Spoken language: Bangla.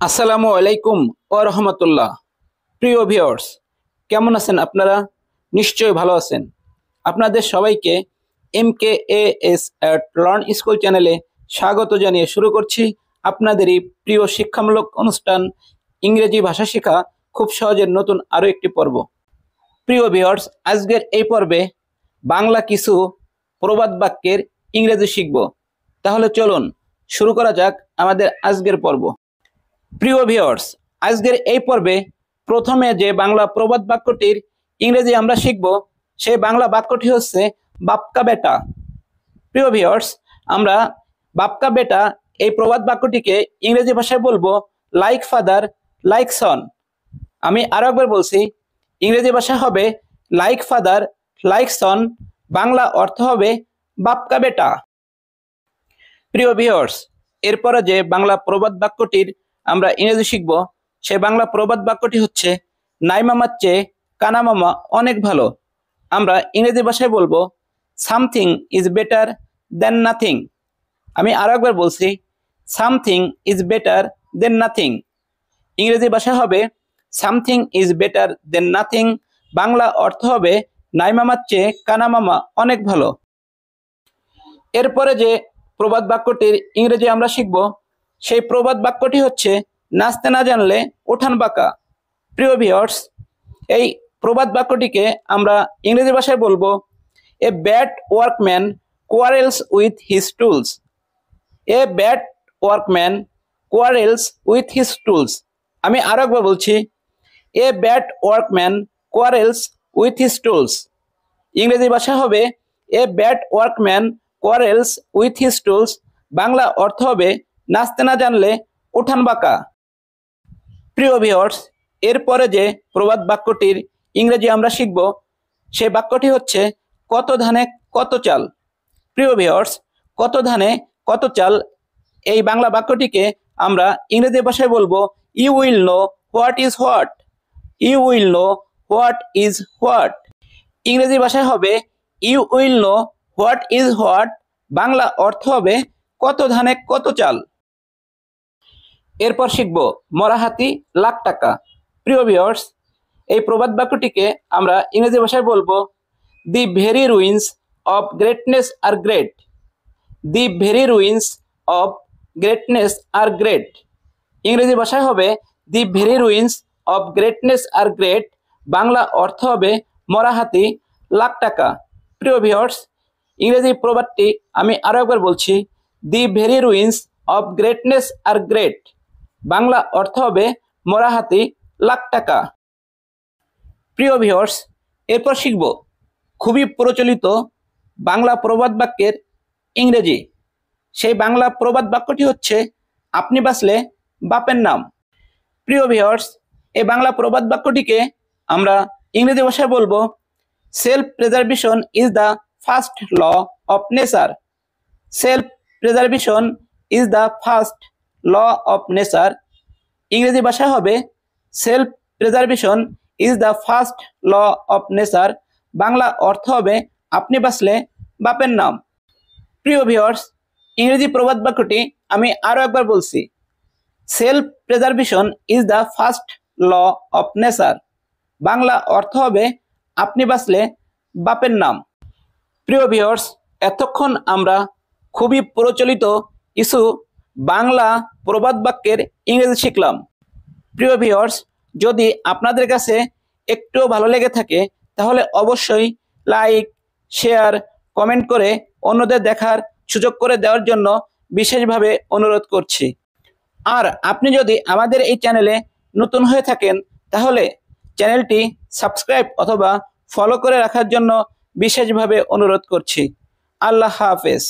আসসালামু আলাইকুম ওয়া রাহমাতুল্লাহ। প্রিয় ভিউয়ার্স, কেমন আছেন আপনারা? নিশ্চয়ই ভালো আছেন। আপনাদের সবাইকে MKAS at লার্ন স্কুল চ্যানেলে স্বাগত জানিয়ে শুরু করছি আপনাদের এই প্রিয় শিক্ষামূলক অনুষ্ঠান ইংরেজি ভাষা শেখা খুব সহজের নতুন আরও একটি পর্ব। প্রিয় ভিউয়ার্স, আজকের এই পর্বে বাংলা কিছু প্রবাদ বাক্যের ইংরেজি শিখব। তাহলে চলুন শুরু করা যাক আমাদের আজকের পর্ব। প্রিয় ভিউয়ার্স, আজকের এই পর্বে প্রথমে যে বাংলা প্রবাদ বাক্যটির ইংরেজি আমরা শিখব সেই বাংলা বাক্যটি হচ্ছে বাপকা বেটা। প্রিয় ভিউয়ার্স, আমরা বাপকা বেটা এই প্রবাদ বাক্যটিকে ইংরেজি ভাষায় বলবো লাইক ফাদার লাইক সন। আমি আরো একবার বলছি, ইংরেজি ভাষা হবে like father like son, Bangla অর্থ হবে বাপকা বেটা। প্রিয় ভিউয়ার্স, এরপরে যে বাংলা প্রবাদ বাক্যটির আমরা ইংরেজি শিখব সে বাংলা প্রবাদ বাক্যটি হচ্ছে নাই মামার চেয়ে কানা মামা অনেক ভালো। আমরা ইংরেজি ভাষায় বলবো something is better then nothing. আমি আরো একবার বলছি, something is better then nothing. ইংরেজি ভাষা হবে something is better then nothing, Bangla অর্থ হবে নাই মামার চেয়ে কানা মামা অনেক ভালো। এরপরে যে প্রবাদ বাক্যটির ইংরেজি আমরা শিখব সেই প্রবাদ বাক্যটি হচ্ছে নাচতে না জানলে উঠান বাঁকা। প্রিয় ভিউয়ার্স, এই প্রবাদ বাক্যটিকে আমরা ইংরেজি ভাষায় বলবো a bad workman quarrels with his tools. A bad workman quarrels with his tools. আমি আরো একবার বলছি, a bad workman quarrels with his tools. ইংরেজি ভাষা হবে a bad workman quarrels with his tools, Bangla অর্থ হবে নাচতে না জানলে উঠান বাঁকা। প্রিয় ভিউয়ার্স, এরপরে যে প্রবাদ বাক্যটির ইংরেজি আমরা শিখব সেই বাক্যটি হচ্ছে কত ধানে কত চাল। প্রিয় ভিউয়ার্স, কত ধানে কত চাল এই বাংলা বাক্যটিকে আমরা ইংরেজি ভাষায় বলবো you will know what is what. You will know what is what. ইংরেজি ভাষায় হবে you will know what is what, Bangla অর্থ হবে কত ধানে কত চাল। এরপর শিখব মরা হাতি লাখ টাকা। প্রিয় ভিউয়ার্স, এই প্রবাদ বাক্যটিকে আমরা ইংরেজি ভাষায় বলবো the very ruins of greatness are great. The very ruins of greatness are great. ইংরেজি ভাষায় হবে the very ruins of greatness are great, Bangla অর্থ হবে মরা হাতি লাখ টাকা। প্রিয় ভিউয়ার্স, ইংরেজি প্রবাদটি আমি আরো একবার বলছি, the very ruins of greatness are great, Bangla অর্থ হবে মরা হাতি লাখ টাকা। প্রিয় ভিউয়ার্স, এরপর শিখব খুবই প্রচলিত বাংলা প্রবাদ বাক্যের ইংরেজি। সেই বাংলা প্রবাদ বাক্যটি হচ্ছে আপনি বাঁচলে বাপের নাম। প্রিয় ভিউয়ার্স, এই বাংলা প্রবাদ বাক্যটিকে আমরা ইংরেজি ভাষায় বলবো self preservation is the first law of nature. Self preservation is the first law of nature. ইংরেজি ভাষা হবে self preservation is the first law of nature, Bangla অর্থ হবে আপনি বাঁচলে বাপের নাম। প্রিয় ভিউয়ার্স, ইংরেজি প্রবাদ বাক্যটি আমি আরো একবার বলছি, self preservation is the first law of nature, Bangla অর্থ হবে আপনি বাঁচলে বাপের নাম। প্রিয় ভিউয়ার্স, এতক্ষণ আমরা খুবই প্রচলিত কিছু বাংলা প্রবাদ বাক্যের ইংরেজি শিখলাম। প্রিয় ভিউয়ার্স, যদি আপনাদের কাছে একটুও ভালো লেগে থাকে তাহলে অবশ্যই লাইক, শেয়ার, কমেন্ট করে অন্যদের দেখার সুযোগ করে দেওয়ার জন্য বিশেষভাবে অনুরোধ করছি। আর আপনি যদি আমাদের এই চ্যানেলে নতুন হয়ে থাকেন তাহলে চ্যানেলটি সাবস্ক্রাইব অথবা ফলো করে রাখার জন্য বিশেষভাবে অনুরোধ করছি। আল্লাহ হাফেজ।